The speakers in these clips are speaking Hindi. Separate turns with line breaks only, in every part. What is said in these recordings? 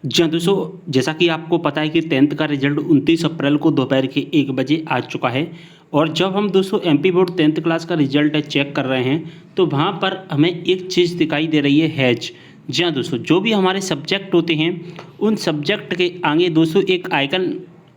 जी हाँ दोस्तों, जैसा कि आपको पता है कि 10th का रिजल्ट 29 अप्रैल को दोपहर के 1 बजे आ चुका है। और जब हम दोस्तों एमपी बोर्ड 10th क्लास का रिजल्ट चेक कर रहे हैं, तो वहाँ पर हमें एक चीज़ दिखाई दे रही है, हैच। जी हाँ दोस्तों, जो भी हमारे सब्जेक्ट होते हैं, उन सब्जेक्ट के आगे दोस्तों एक आइकन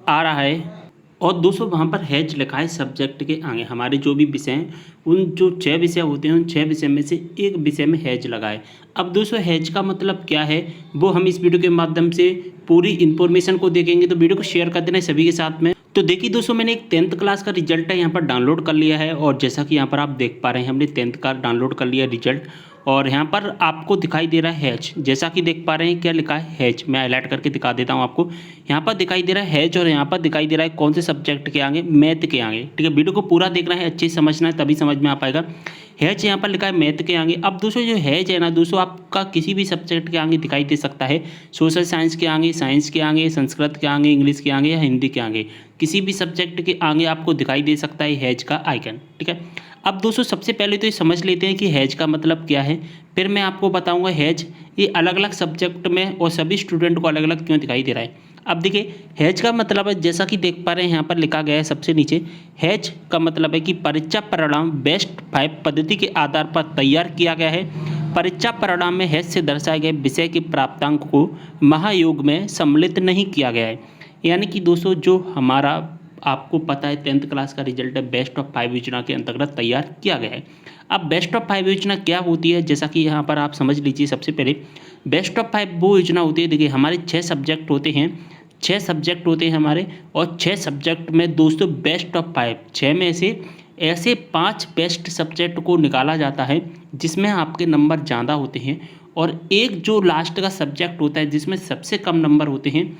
आ रहा है और दोस्तों वहाँ पर हैच लिखा है सब्जेक्ट के आगे। हमारे जो भी विषय हैं, उन जो 6 विषय होते हैं, उन 6 विषय में से एक विषय में हैच लगा है। अब दोस्तों हैच का मतलब क्या है, वो हम इस वीडियो के माध्यम से पूरी इन्फॉर्मेशन को देखेंगे, तो वीडियो को शेयर कर देना सभी के साथ में। तो देखिए दोस्तों, मैंने एक 10th क्लास का रिजल्ट है यहाँ पर डाउनलोड कर लिया है, और जैसा कि यहाँ पर आप देख पा रहे हैं, हमने 10th का डाउनलोड कर लिया रिजल्ट। और यहाँ पर आपको दिखाई दे रहा है हैच, जैसा कि देख पा रहे हैं क्या लिखा है, हैच। मैं हाईलाइट करके दिखा देता हूँ आपको। यहाँ पर दिखाई दे रहा है हैच, और यहाँ पर दिखाई दे रहा है कौन से सब्जेक्ट के आगे, मैथ के आगे। ठीक है, वीडियो को पूरा देखना है, अच्छे से समझना है, तभी समझ में आ पाएगा। हैच यहाँ पर लिखा है मैथ के आगे। अब दोस्तों जो हैच है ना दोस्तों, आपका किसी भी सब्जेक्ट के आगे दिखाई दे सकता है। सोशल साइंस के आगे, साइंस के आगे, संस्कृत के आगे, इंग्लिश के आगे या हिंदी के आगे, किसी भी सब्जेक्ट के आगे आपको दिखाई दे सकता है हैच का आइकन। ठीक है, अब दोस्तों सबसे पहले तो ये समझ लेते हैं कि हैच का मतलब क्या है, फिर मैं आपको बताऊंगा हैच ये अलग अलग सब्जेक्ट में और सभी स्टूडेंट को अलग अलग क्यों दिखाई दे रहा है। अब देखिए हैच का मतलब है, जैसा कि देख पा रहे हैं यहाँ पर लिखा गया है सबसे नीचे, हैच का मतलब है कि परीक्षा परिणाम बेस्ट 5 पद्धति के आधार पर तैयार किया गया है। परीक्षा परिणाम में हैच से दर्शाए गए विषय के प्राप्तांक को महायोग में सम्मिलित नहीं किया गया है। यानी कि दोस्तों जो हमारा, आपको पता है 10th क्लास का रिजल्ट है, बेस्ट ऑफ 5 योजना के अंतर्गत तैयार किया गया है। अब बेस्ट ऑफ 5 योजना क्या होती है, जैसा कि यहाँ पर आप समझ लीजिए। सबसे पहले बेस्ट ऑफ 5 वो योजना होती है, देखिए हमारे 6 सब्जेक्ट होते हैं, 6 सब्जेक्ट होते हैं हमारे, और 6 सब्जेक्ट में दोस्तों बेस्ट ऑफ 5, 6 में से ऐसे 5 बेस्ट सब्जेक्ट को निकाला जाता है जिसमें आपके नंबर ज़्यादा होते हैं, और एक जो लास्ट का सब्जेक्ट होता है जिसमें सबसे कम नंबर होते हैं,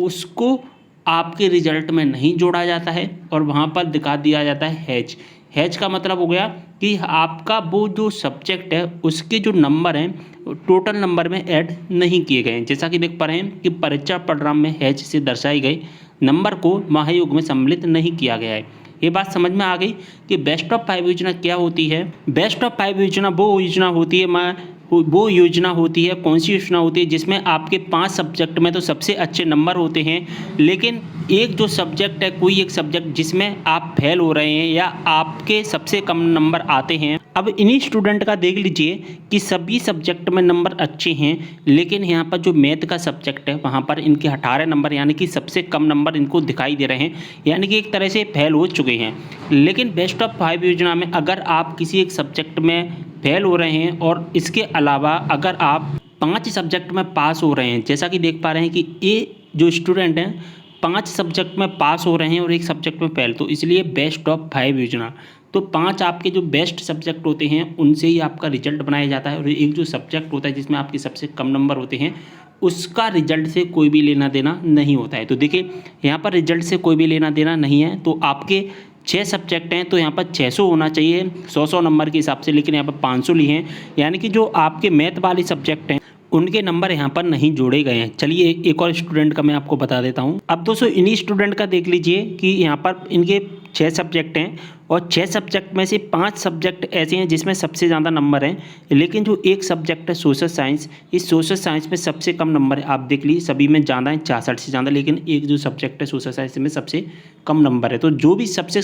उसको आपके रिजल्ट में नहीं जोड़ा जाता है और वहाँ पर दिखा दिया जाता है हैच। हैच का मतलब हो गया कि आपका वो जो सब्जेक्ट है उसके जो नंबर हैं टोटल नंबर में ऐड नहीं किए गए हैं। जैसा कि देख पा रहे हैं कि परीक्षा परिणाम में हैच से दर्शाए गए नंबर को महायोग में सम्मिलित नहीं किया गया है। ये बात समझ में आ गई कि बेस्ट ऑफ 5 योजना क्या होती है। बेस्ट ऑफ 5 योजना वो योजना होती है, वो योजना होती है, कौन सी योजना होती है जिसमें आपके 5 सब्जेक्ट में तो सबसे अच्छे नंबर होते हैं, लेकिन एक जो सब्जेक्ट है, कोई एक सब्जेक्ट जिसमें आप फेल हो रहे हैं या आपके सबसे कम नंबर आते हैं। अब इन्हीं स्टूडेंट का देख लीजिए कि सभी सब्जेक्ट में नंबर अच्छे हैं, लेकिन यहाँ पर जो मैथ का सब्जेक्ट है वहाँ पर इनके 18 नंबर, यानी कि सबसे कम नंबर इनको दिखाई दे रहे हैं, यानी कि एक तरह से फेल हो चुके हैं। लेकिन बेस्ट ऑफ 5 योजना में अगर आप किसी एक सब्जेक्ट में फेल हो रहे हैं और इसके अलावा अगर आप 5 सब्जेक्ट में पास हो रहे हैं, जैसा कि देख पा रहे हैं कि ये जो स्टूडेंट हैं 5 सब्जेक्ट में पास हो रहे हैं और एक सब्जेक्ट में फेल, तो इसलिए बेस्ट ऑफ 5 योजना। तो 5 आपके जो बेस्ट सब्जेक्ट होते हैं उनसे ही आपका रिजल्ट बनाया जाता है, और एक जो सब्जेक्ट होता है जिसमें आपके सबसे कम नंबर होते हैं उसका रिजल्ट से कोई भी लेना देना नहीं होता है। तो देखिए यहाँ पर रिजल्ट से कोई भी लेना देना नहीं है, तो आपके 6 सब्जेक्ट हैं तो यहाँ पर 600 होना चाहिए 100 नंबर के हिसाब से, लेकिन यहाँ पर 500 लिए हैं, यानी कि जो आपके मैथ वाले सब्जेक्ट हैं उनके नंबर यहाँ पर नहीं जोड़े गए हैं। चलिए एक और स्टूडेंट का मैं आपको बता देता हूँ। अब दोस्तों इन्हीं स्टूडेंट का देख लीजिए कि यहाँ पर इनके 6 सब्जेक्ट हैं और 6 सब्जेक्ट में से 5 सब्जेक्ट ऐसे हैं जिसमें सबसे ज़्यादा नंबर हैं, लेकिन जो एक सब्जेक्ट है सोशल साइंस, इस सोशल साइंस में सबसे कम नंबर है। आप देख लीजिए सभी में ज़्यादा है, 66 से ज़्यादा, लेकिन एक जो सब्जेक्ट है सोशल साइंस में सबसे कम नंबर है। तो जो भी सबसे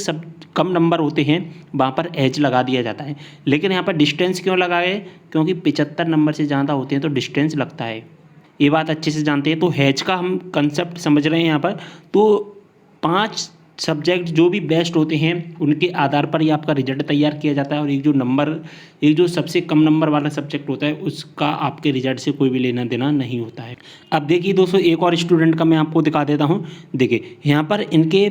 कम नंबर होते हैं वहाँ पर एच लगा दिया जाता है। लेकिन यहाँ पर डिस्टेंस क्यों लगाए, क्योंकि 75 नंबर से ज़्यादा होते हैं तो डिस्टेंस लगता है। ये बात अच्छे से जानते हैं। तो हैच का हम कंसेप्ट समझ रहे हैं यहाँ पर। तो 5 सब्जेक्ट जो भी बेस्ट होते हैं उनके आधार पर ही आपका रिजल्ट तैयार किया जाता है, और एक जो सबसे कम नंबर वाला सब्जेक्ट होता है उसका आपके रिजल्ट से कोई भी लेना देना नहीं होता है। अब देखिए दोस्तों एक और स्टूडेंट का मैं आपको दिखा देता हूँ। देखिए यहाँ पर इनके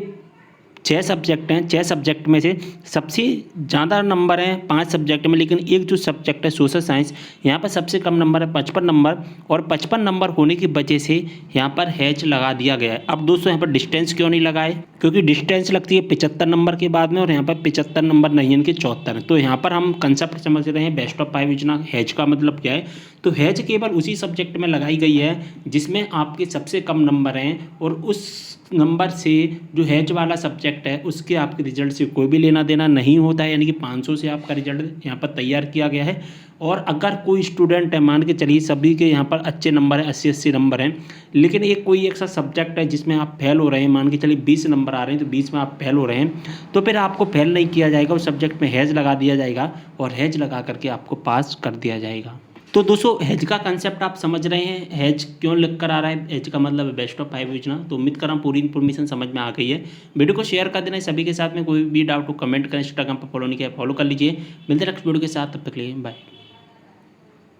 6 सब्जेक्ट हैं, 6 सब्जेक्ट में से सबसे ज़्यादा नंबर हैं 5 सब्जेक्ट में, लेकिन एक जो सब्जेक्ट है सोशल साइंस, यहाँ पर सबसे कम नंबर है 55 नंबर, और 55 नंबर होने की वजह से यहाँ पर हैच लगा दिया गया है। अब दोस्तों यहाँ पर डिस्टेंस क्यों नहीं लगाए, क्योंकि डिस्टेंस लगती है 75 नंबर के बाद में, और यहाँ पर 75 नंबर नहीं इनके 74। तो यहाँ पर हम कंसेप्ट समझ रहे हैं बेस्ट ऑफ 5 योजना। हैच का मतलब क्या है, तो हैच केवल उसी सब्जेक्ट में लगाई गई है जिसमें आपके सबसे कम नंबर हैं, और उस नंबर से जो हैच वाला सब्जेक्ट है उसके आपके रिजल्ट से कोई भी लेना देना नहीं होता है, यानी कि 500 से आपका रिजल्ट यहाँ पर तैयार किया गया है। और अगर कोई स्टूडेंट है, मान के चलिए सभी के यहाँ पर अच्छे नंबर है, 80-80 नंबर हैं, लेकिन एक कोई एक सा सब्जेक्ट है जिसमें आप फेल हो रहे हैं, मान के चलिए 20 नंबर आ रहे हैं तो 20 में आप फेल हो रहे हैं, तो फिर आपको फेल नहीं किया जाएगा, उस सब्जेक्ट में हैज लगा दिया जाएगा और हैज लगा करके आपको पास कर दिया जाएगा। तो दोस्तों हेज का कंसेप्ट आप समझ रहे हैं, हेज क्यों लिख कर आ रहा है, हेज का मतलब है बेस्ट ऑफ 5 योजना। तो उम्मीद कर रहा हूँ पूरी इन्फॉर्मेशन समझ में आ गई है। वीडियो को शेयर कर देना सभी के साथ में, कोई भी डाउट हो कमेंट करें, इंस्टाग्राम पर फॉलो नहीं किया फॉलो कर लीजिए। मिलते नेक्स्ट वीडियो के साथ, तब तक के लिए बाय।